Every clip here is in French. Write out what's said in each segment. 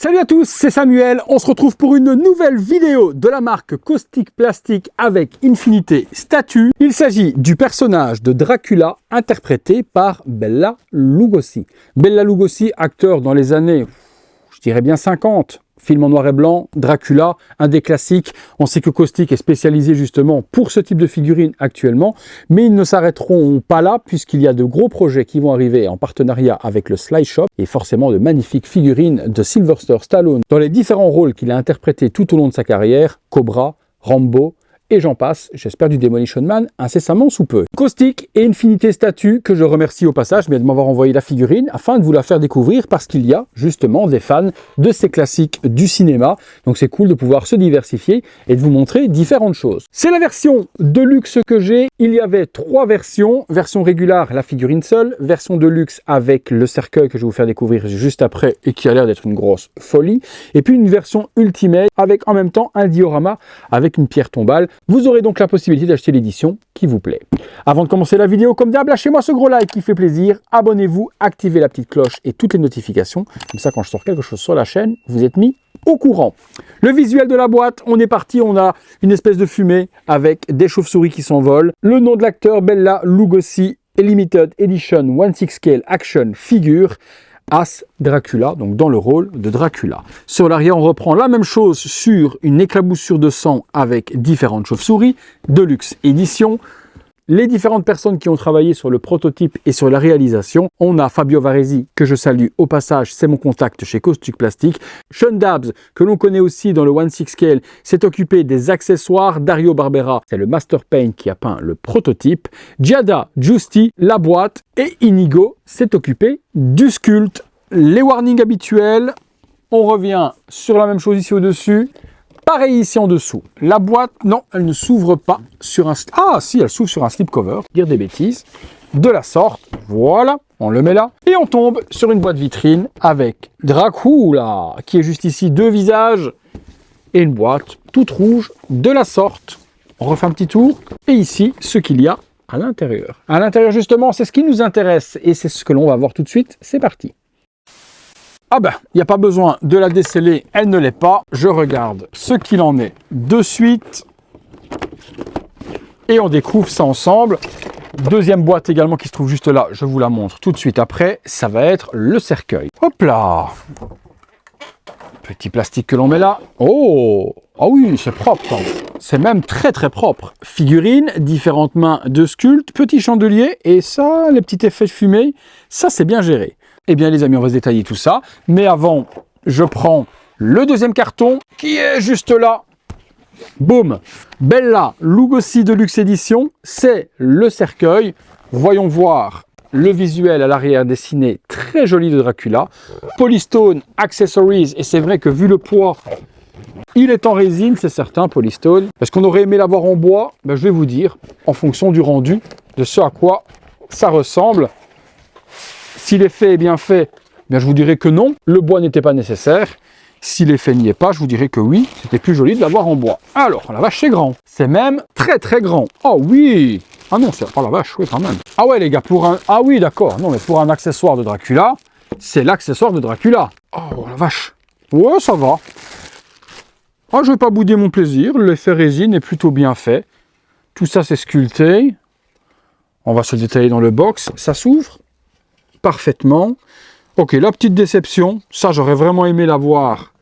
Salut à tous, c'est Samuel. On se retrouve pour une nouvelle vidéo de la marque Caustic Plastic avec Infinité Statue. Il s'agit du personnage de Dracula interprété par Bela Lugosi. Bela Lugosi, acteur dans les années, je dirais bien 50. Film en noir et blanc, Dracula, un des classiques. On sait que Caustic est spécialisé justement pour ce type de figurines actuellement, mais ils ne s'arrêteront pas là puisqu'il y a de gros projets qui vont arriver en partenariat avec le Sly Shop et forcément de magnifiques figurines de Sylvester Stallone dans les différents rôles qu'il a interprétés tout au long de sa carrière, Cobra, Rambo, et j'en passe, j'espère du Demolition Man incessamment sous peu. Caustic et Infinité Statue, que je remercie au passage de m'avoir envoyé la figurine afin de vous la faire découvrir parce qu'il y a justement des fans de ces classiques du cinéma. Donc c'est cool de pouvoir se diversifier et de vous montrer différentes choses. C'est la version de luxe que j'ai. Il y avait 3 versions. Version régulière, la figurine seule. Version de luxe avec le cercueil que je vais vous faire découvrir juste après et qui a l'air d'être une grosse folie. Et puis une version ultimate avec en même temps un diorama avec une pierre tombale. Vous aurez donc la possibilité d'acheter l'édition qui vous plaît. Avant de commencer la vidéo, comme d'hab, lâchez-moi ce gros like qui fait plaisir. Abonnez-vous, activez la petite cloche et toutes les notifications. Comme ça, quand je sors quelque chose sur la chaîne, vous êtes mis au courant. Le visuel de la boîte, on est parti. On a une espèce de fumée avec des chauves-souris qui s'envolent. Le nom de l'acteur, Bela Lugosi, Limited Edition 1/6 Scale Action Figure. As Dracula, donc dans le rôle de Dracula. Sur l'arrière, on reprend la même chose sur une éclaboussure de sang avec différentes chauves-souris, Deluxe Édition. Les différentes personnes qui ont travaillé sur le prototype et sur la réalisation, on a Fabio Varesi, que je salue au passage, c'est mon contact chez Caustic Plastic. Sean Dabbs, que l'on connaît aussi dans le 1/6 Scale, s'est occupé des accessoires. Dario Barbera, c'est le Master Paint qui a peint le prototype. Giada Giusti, la boîte. Et Inigo s'est occupé du sculpte. Les warnings habituels, on revient sur la même chose ici au-dessus. Pareil ici en dessous. La boîte, non, elle ne s'ouvre pas sur un... Ah si, elle s'ouvre sur un slipcover. Dire des bêtises. De la sorte, voilà, on le met là. Et on tombe sur une boîte vitrine avec Dracula, qui est juste ici, 2 visages. Et une boîte toute rouge de la sorte. On refait un petit tour. Et ici, ce qu'il y a à l'intérieur. À l'intérieur, justement, c'est ce qui nous intéresse. Et c'est ce que l'on va voir tout de suite. C'est parti. Ah ben, il n'y a pas besoin de la déceler, elle ne l'est pas. Je regarde ce qu'il en est de suite. Et on découvre ça ensemble. Deuxième boîte également qui se trouve juste là, je vous la montre tout de suite après. Ça va être le cercueil. Hop là! Petit plastique que l'on met là. Oh! Ah oui, c'est propre. C'est même très très propre. Figurine, différentes mains de sculpte, petit chandelier. Et ça, les petits effets de fumée, ça c'est bien géré. Eh bien les amis, on va se détailler tout ça. Mais avant, je prends le deuxième carton qui est juste là. Boum! Bela Lugosi Deluxe Edition, c'est le cercueil. Voyons voir le visuel à l'arrière dessiné, très joli de Dracula. Polystone Accessories, et c'est vrai que vu le poids, il est en résine, c'est certain, Polystone. Est-ce qu'on aurait aimé l'avoir en bois? Ben, je vais vous dire, en fonction du rendu, de ce à quoi ça ressemble. Si l'effet est bien fait, bien je vous dirais que non, le bois n'était pas nécessaire. Si l'effet n'y est pas, je vous dirais que oui, c'était plus joli de l'avoir en bois. Alors, la vache, c'est grand. C'est même très très grand. Oh oui! Ah non, c'est... Oh la vache, oui quand même. Ah ouais les gars, pour un... Ah oui, d'accord. Non, mais pour un accessoire de Dracula, c'est l'accessoire de Dracula. Oh la vache. Ouais, ça va. Ah, je vais pas bouder mon plaisir. L'effet résine est plutôt bien fait. Tout ça, c'est sculpté. On va se le détailler dans le box. Ça s'ouvre parfaitement. Ok, la petite déception, ça j'aurais vraiment aimé l'avoir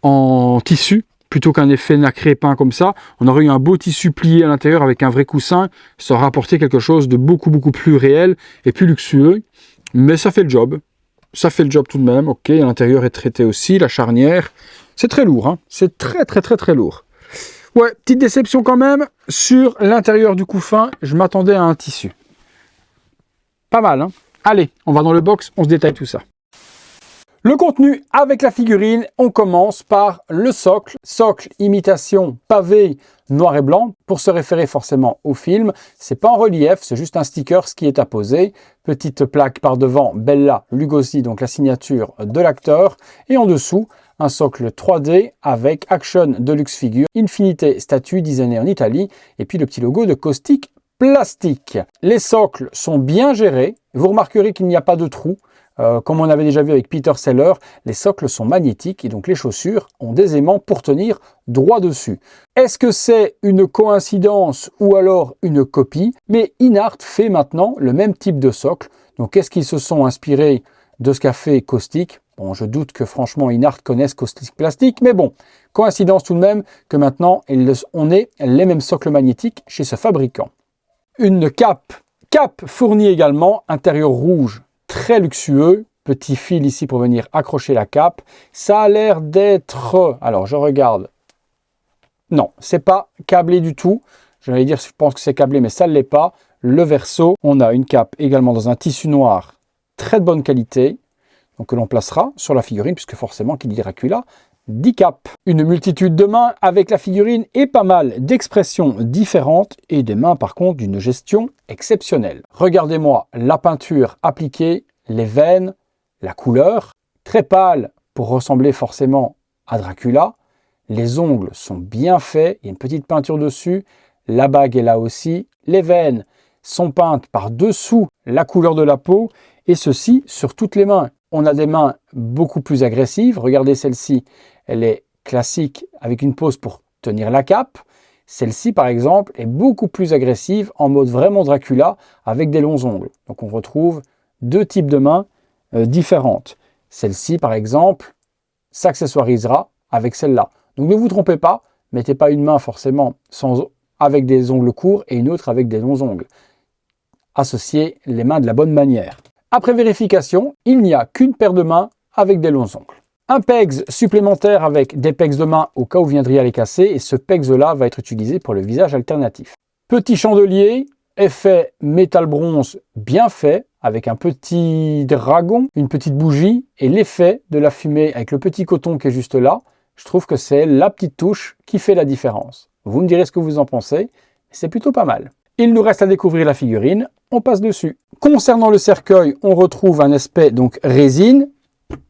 en tissu, plutôt qu'un effet nacré peint comme ça. On aurait eu un beau tissu plié à l'intérieur avec un vrai coussin, ça aurait apporté quelque chose de beaucoup plus réel et plus luxueux. Mais ça fait le job, tout de même. Ok, l'intérieur est traité aussi, la charnière, c'est très lourd, hein. C'est très lourd. Ouais, petite déception quand même, sur l'intérieur du couffin, je m'attendais à un tissu. Pas mal, hein. Allez, on va dans le box, on se détaille tout ça. Le contenu avec la figurine, on commence par le socle. Socle imitation pavé noir et blanc, pour se référer forcément au film. C'est pas en relief, c'est juste un sticker ce qui est apposé. Petite plaque par devant, Bela Lugosi, donc la signature de l'acteur. Et en dessous, un socle 3D avec Action Deluxe Figure, Infinité Statue, designé en Italie. Et puis le petit logo de Caustic Plastic. Les socles sont bien gérés. Vous remarquerez qu'il n'y a pas de trou. Comme on avait déjà vu avec Peter Sellers, les socles sont magnétiques et donc les chaussures ont des aimants pour tenir droit dessus. Est-ce que c'est une coïncidence ou alors une copie? Mais Inart fait maintenant le même type de socle. Donc est-ce qu'ils se sont inspirés de ce qu'a fait Caustic? Bon, je doute que franchement Inart connaisse Caustic Plastic, mais bon, coïncidence tout de même que maintenant on ait les mêmes socles magnétiques chez ce fabricant. Une cape fournie également, intérieur rouge, très luxueux, petit fil ici pour venir accrocher la cape. Ça a l'air d'être, alors je regarde, non, c'est pas câblé du tout. J'allais dire, je pense que c'est câblé, mais ça ne l'est pas. Le verso, on a une cape également dans un tissu noir, très de bonne qualité, donc que l'on placera sur la figurine, puisque forcément, qui dit Dracula, dit cap. Une multitude de mains avec la figurine et pas mal d'expressions différentes et des mains par contre d'une gestion exceptionnelle. Regardez-moi la peinture appliquée, les veines, la couleur, très pâle pour ressembler forcément à Dracula. Les ongles sont bien faits, il y a une petite peinture dessus, la bague est là aussi, les veines sont peintes par-dessous la couleur de la peau et ceci sur toutes les mains. On a des mains beaucoup plus agressives, regardez celle-ci, elle est classique avec une pose pour tenir la cape. Celle-ci par exemple est beaucoup plus agressive en mode vraiment Dracula avec des longs ongles. Donc on retrouve deux types de mains différentes. Celle-ci par exemple s'accessoirisera avec celle-là. Donc ne vous trompez pas, mettez pas une main forcément avec des ongles courts et une autre avec des longs ongles. Associez les mains de la bonne manière. Après vérification, il n'y a qu'une paire de mains avec des longs ongles. Un pegs supplémentaire avec des pegs de main au cas où vous viendriez à les casser et ce pegs-là va être utilisé pour le visage alternatif. Petit chandelier, effet métal bronze bien fait avec un petit dragon, une petite bougie et l'effet de la fumée avec le petit coton qui est juste là. Je trouve que c'est la petite touche qui fait la différence. Vous me direz ce que vous en pensez, c'est plutôt pas mal. Il nous reste à découvrir la figurine, on passe dessus. Concernant le cercueil, on retrouve un aspect donc résine,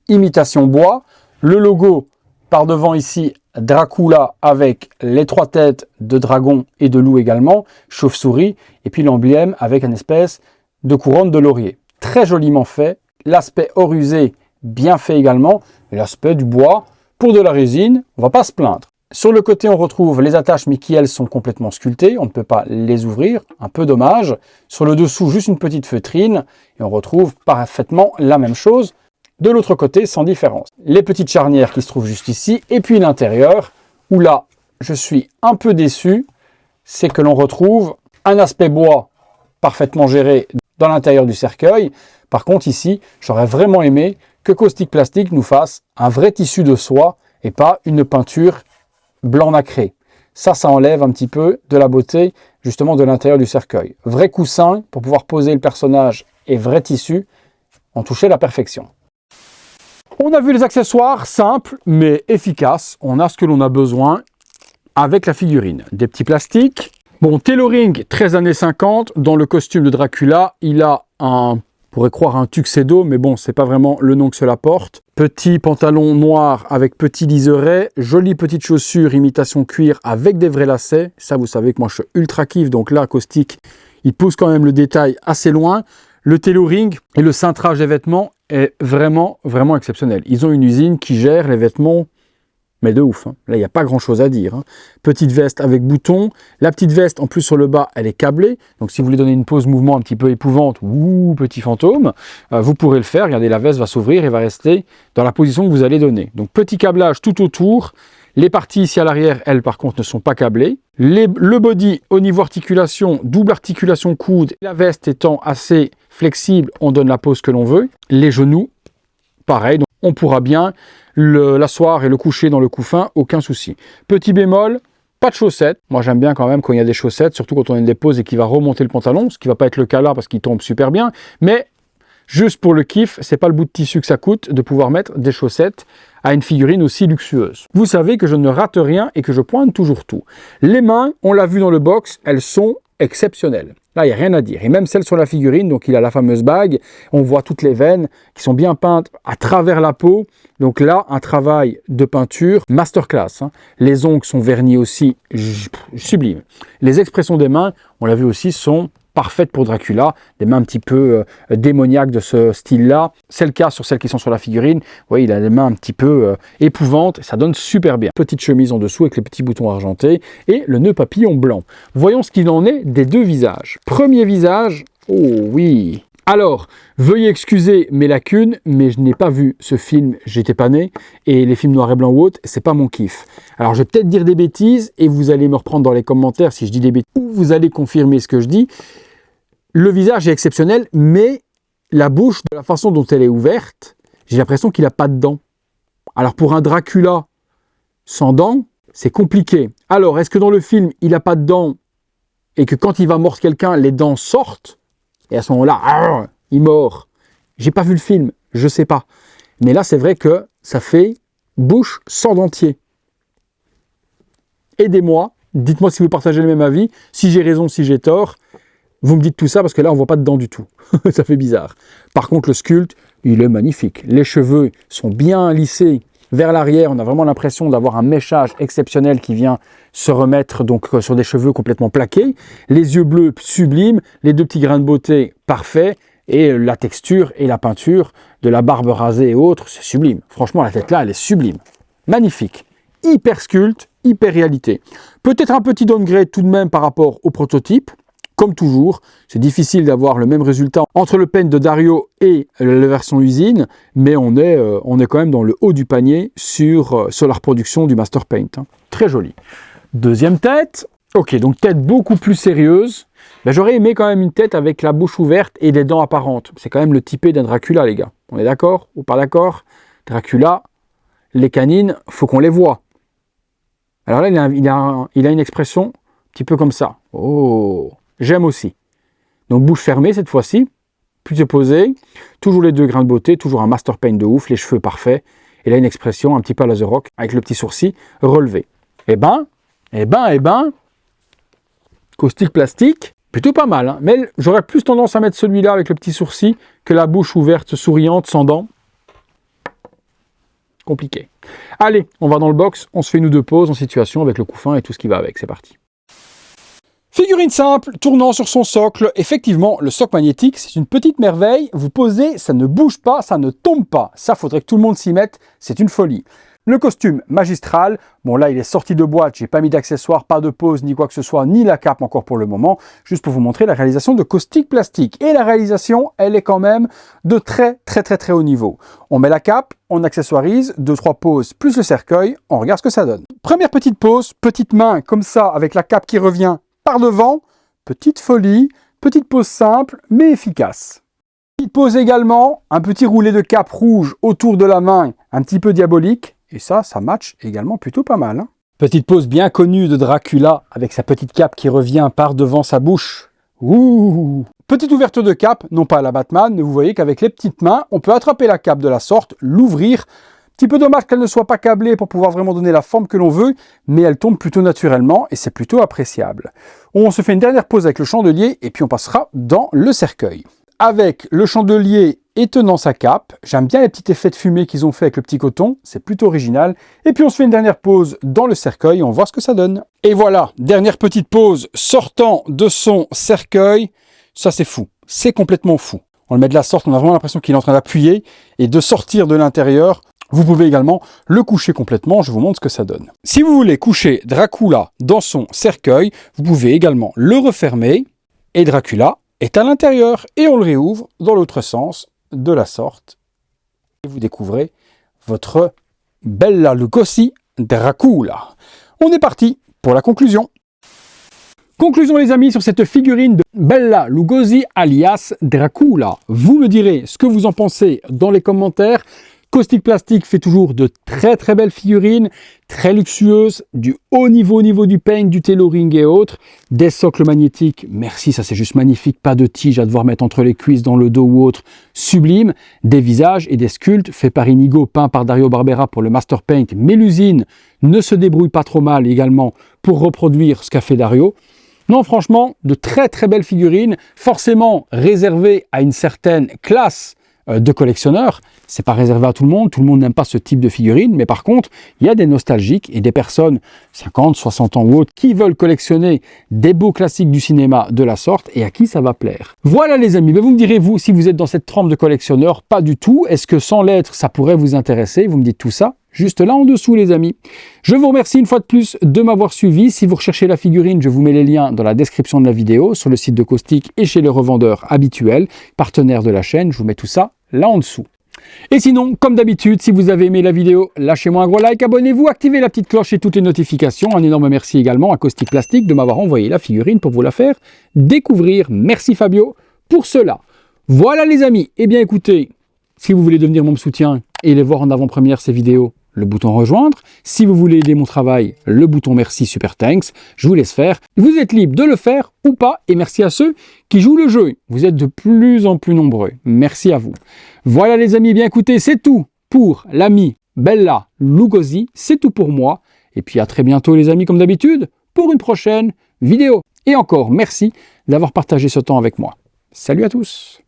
imitation bois. Le logo par devant ici, Dracula avec les trois têtes de dragon et de loup également, chauve-souris, et puis l'emblème avec une espèce de couronne de laurier. Très joliment fait, l'aspect or usé bien fait également, et l'aspect du bois pour de la résine, on ne va pas se plaindre. Sur le côté, on retrouve les attaches, mais qui, elles, sont complètement sculptées. On ne peut pas les ouvrir, un peu dommage. Sur le dessous, juste une petite feutrine. Et on retrouve parfaitement la même chose de l'autre côté, sans différence. Les petites charnières qui se trouvent juste ici. Et puis l'intérieur, où là, je suis un peu déçu. C'est que l'on retrouve un aspect bois parfaitement géré dans l'intérieur du cercueil. Par contre, ici, j'aurais vraiment aimé que Caustic Plastic nous fasse un vrai tissu de soie et pas une peinture blanc nacré. Ça enlève un petit peu de la beauté justement de l'intérieur du cercueil. Vrai coussin pour pouvoir poser le personnage et vrai tissu, on touchait la perfection. On a vu les accessoires simples mais efficaces. On a ce que l'on a besoin avec la figurine. Des petits plastiques. Bon, tailoring 13 années 50. Dans le costume de Dracula, il a on pourrait croire un tuxedo, mais bon, c'est pas vraiment le nom que cela porte. Petit pantalon noir avec petit liseré, jolie petite chaussure imitation cuir avec des vrais lacets. Ça, vous savez que moi, je suis ultra kiff, donc là, Caustic, il pousse quand même le détail assez loin. Le tailoring et le cintrage des vêtements est vraiment, vraiment exceptionnel. Ils ont une usine qui gère les vêtements, mais de ouf. Hein. Là, il n'y a pas grand-chose à dire. Hein. Petite veste avec boutons. La petite veste, en plus, sur le bas, elle est câblée. Donc, si vous voulez donner une pose mouvement un petit peu épouvante, ouh, petit fantôme, vous pourrez le faire. Regardez, la veste va s'ouvrir et va rester dans la position que vous allez donner. Donc, petit câblage tout autour. Les parties ici à l'arrière, elles, par contre, ne sont pas câblées. Le body, au niveau articulation, double articulation coude. La veste étant assez flexible, on donne la pose que l'on veut. Les genoux, pareil. Donc, on pourra bien l'asseoir et le coucher dans le couffin, aucun souci. Petit bémol, pas de chaussettes. Moi, j'aime bien quand même quand il y a des chaussettes, surtout quand on a une dépose et qu'il va remonter le pantalon, ce qui ne va pas être le cas là parce qu'il tombe super bien. Mais juste pour le kiff, c'est pas le bout de tissu que ça coûte de pouvoir mettre des chaussettes à une figurine aussi luxueuse. Vous savez que je ne rate rien et que je pointe toujours tout. Les mains, on l'a vu dans le box, elles sont exceptionnelles. Là, il n'y a rien à dire. Et même celle sur la figurine, donc il a la fameuse bague, on voit toutes les veines qui sont bien peintes à travers la peau. Donc là, un travail de peinture masterclass. Hein. Les ongles sont vernis aussi, sublime. Les expressions des mains, on l'a vu aussi, sont parfaites pour Dracula, des mains un petit peu démoniaques de ce style-là. C'est le cas sur celles qui sont sur la figurine. Vous voyez, il a les mains un petit peu épouvantes, ça donne super bien. Petite chemise en dessous avec les petits boutons argentés et le nœud papillon blanc. Voyons ce qu'il en est des deux visages. Premier visage, oh oui. Alors, veuillez excuser mes lacunes, mais je n'ai pas vu ce film, j'étais pas né, et les films noir et blanc ou autres, c'est pas mon kiff. Alors, je vais peut-être dire des bêtises, et vous allez me reprendre dans les commentaires si je dis des bêtises, ou vous allez confirmer ce que je dis. Le visage est exceptionnel, mais la bouche, de la façon dont elle est ouverte, j'ai l'impression qu'il n'a pas de dents. Alors, pour un Dracula sans dents, c'est compliqué. Alors, est-ce que dans le film, il n'a pas de dents, et que quand il va mordre quelqu'un, les dents sortent? Et à ce moment-là, il mord. J'ai pas vu le film, je sais pas. Mais là, c'est vrai que ça fait bouche sans dentier. Aidez-moi, dites-moi si vous partagez le même avis, si j'ai raison, si j'ai tort. Vous me dites tout ça parce que là, on voit pas de dents du tout. Ça fait bizarre. Par contre, le sculpte, il est magnifique. Les cheveux sont bien lissés vers l'arrière. On a vraiment l'impression d'avoir un méchage exceptionnel qui vient se remettre donc sur des cheveux complètement plaqués. Les yeux bleus sublimes, les deux petits grains de beauté parfaits et la texture et la peinture de la barbe rasée et autres, c'est sublime. Franchement, la tête là, elle est sublime. Magnifique. Hyper sculpte, hyper réalité. Peut-être un petit downgrade tout de même par rapport au prototype. Comme toujours, c'est difficile d'avoir le même résultat entre le paint de Dario et la version usine, mais on est quand même dans le haut du panier sur la reproduction du Master Paint. Hein. Très joli. Deuxième tête. Ok, donc tête beaucoup plus sérieuse. Ben, j'aurais aimé quand même une tête avec la bouche ouverte et des dents apparentes. C'est quand même le typé d'un Dracula, les gars. On est d'accord ou pas d'accord? Dracula, les canines, faut qu'on les voit. Alors là, il a une expression un petit peu comme ça. Oh, j'aime aussi. Donc bouche fermée cette fois-ci, plus posée, toujours les deux grains de beauté, toujours un Master Paint de ouf, les cheveux parfaits. Et là, une expression un petit peu à la The Rock, avec le petit sourcil relevé. Eh ben, caustique plastique, plutôt pas mal. Hein, mais j'aurais plus tendance à mettre celui-là avec le petit sourcil que la bouche ouverte, souriante, sans dents. Compliqué. Allez, on va dans le box, on se fait une ou deux pauses en situation avec le couffin et tout ce qui va avec. C'est parti. Figurine simple, tournant sur son socle. Effectivement, le socle magnétique, c'est une petite merveille. Vous posez, ça ne bouge pas, ça ne tombe pas. Ça, faudrait que tout le monde s'y mette. C'est une folie. Le costume magistral. Bon, là, il est sorti de boîte. J'ai pas mis d'accessoires, pas de pose, ni quoi que ce soit, ni la cape encore pour le moment. Juste pour vous montrer la réalisation de Caustic Plastic. Et la réalisation, elle est quand même de très haut niveau. On met la cape, on accessoirise, 2-3 poses, plus le cercueil. On regarde ce que ça donne. Première petite pose, petite main comme ça, avec la cape qui revient par devant, petite folie, petite pose simple mais efficace. Petite pose également, un petit roulé de cape rouge autour de la main, un petit peu diabolique, et ça match également plutôt pas mal. Hein. Petite pose bien connue de Dracula, avec sa petite cape qui revient par devant sa bouche. Ouh. Petite ouverture de cape, non pas à la Batman, mais vous voyez qu'avec les petites mains, on peut attraper la cape de la sorte, l'ouvrir. Petit peu dommage qu'elle ne soit pas câblée pour pouvoir vraiment donner la forme que l'on veut, mais elle tombe plutôt naturellement et c'est plutôt appréciable. On se fait une dernière pause avec le chandelier et puis on passera dans le cercueil. Avec le chandelier et tenant sa cape, j'aime bien les petits effets de fumée qu'ils ont fait avec le petit coton, c'est plutôt original. Et puis on se fait une dernière pause dans le cercueil et on voit ce que ça donne. Et voilà, dernière petite pause sortant de son cercueil, ça c'est fou, c'est complètement fou. On le met de la sorte, on a vraiment l'impression qu'il est en train d'appuyer et de sortir de l'intérieur. Vous pouvez également le coucher complètement, je vous montre ce que ça donne. Si vous voulez coucher Dracula dans son cercueil, vous pouvez également le refermer et Dracula est à l'intérieur et on le réouvre dans l'autre sens de la sorte. Et vous découvrez votre Bela Lugosi Dracula. On est parti pour la conclusion. Conclusion les amis sur cette figurine de Bela Lugosi alias Dracula. Vous me direz ce que vous en pensez dans les commentaires. Caustic Plastic fait toujours de très belles figurines, très luxueuses, du haut niveau du paint, du tailoring et autres. Des socles magnétiques, merci, ça c'est juste magnifique, pas de tige à devoir mettre entre les cuisses, dans le dos ou autre, sublime. Des visages et des sculptes faits par Inigo, peints par Dario Barbera pour le Master Paint, mais l'usine ne se débrouille pas trop mal également pour reproduire ce qu'a fait Dario. Non, franchement, de très belles figurines, forcément réservées à une certaine classe de collectionneurs. C'est pas réservé à tout le monde n'aime pas ce type de figurine, mais par contre, il y a des nostalgiques et des personnes 50, 60 ans ou autres qui veulent collectionner des beaux classiques du cinéma de la sorte et à qui ça va plaire. Voilà les amis, mais vous me direz vous si vous êtes dans cette trempe de collectionneurs, pas du tout. Est-ce que sans l'être, ça pourrait vous intéresser? Vous me dites tout ça juste là en dessous les amis. Je vous remercie une fois de plus de m'avoir suivi. Si vous recherchez la figurine, je vous mets les liens dans la description de la vidéo, sur le site de Caustic et chez les revendeurs habituels, partenaires de la chaîne, je vous mets tout ça là en dessous. Et sinon, comme d'habitude, si vous avez aimé la vidéo, lâchez-moi un gros like, abonnez-vous, activez la petite cloche et toutes les notifications. Un énorme merci également à Caustic Plastic de m'avoir envoyé la figurine pour vous la faire découvrir. Merci Fabio pour cela. Voilà les amis, eh bien écoutez, si vous voulez devenir mon soutien et les voir en avant-première ces vidéos, le bouton rejoindre. Si vous voulez aider mon travail, le bouton merci, super thanks. Je vous laisse faire. Vous êtes libre de le faire ou pas. Et merci à ceux qui jouent le jeu. Vous êtes de plus en plus nombreux. Merci à vous. Voilà les amis, bien écoutez, c'est tout pour l'ami Bella Lugosi. C'est tout pour moi. Et puis à très bientôt les amis, comme d'habitude, pour une prochaine vidéo. Et encore, merci d'avoir partagé ce temps avec moi. Salut à tous.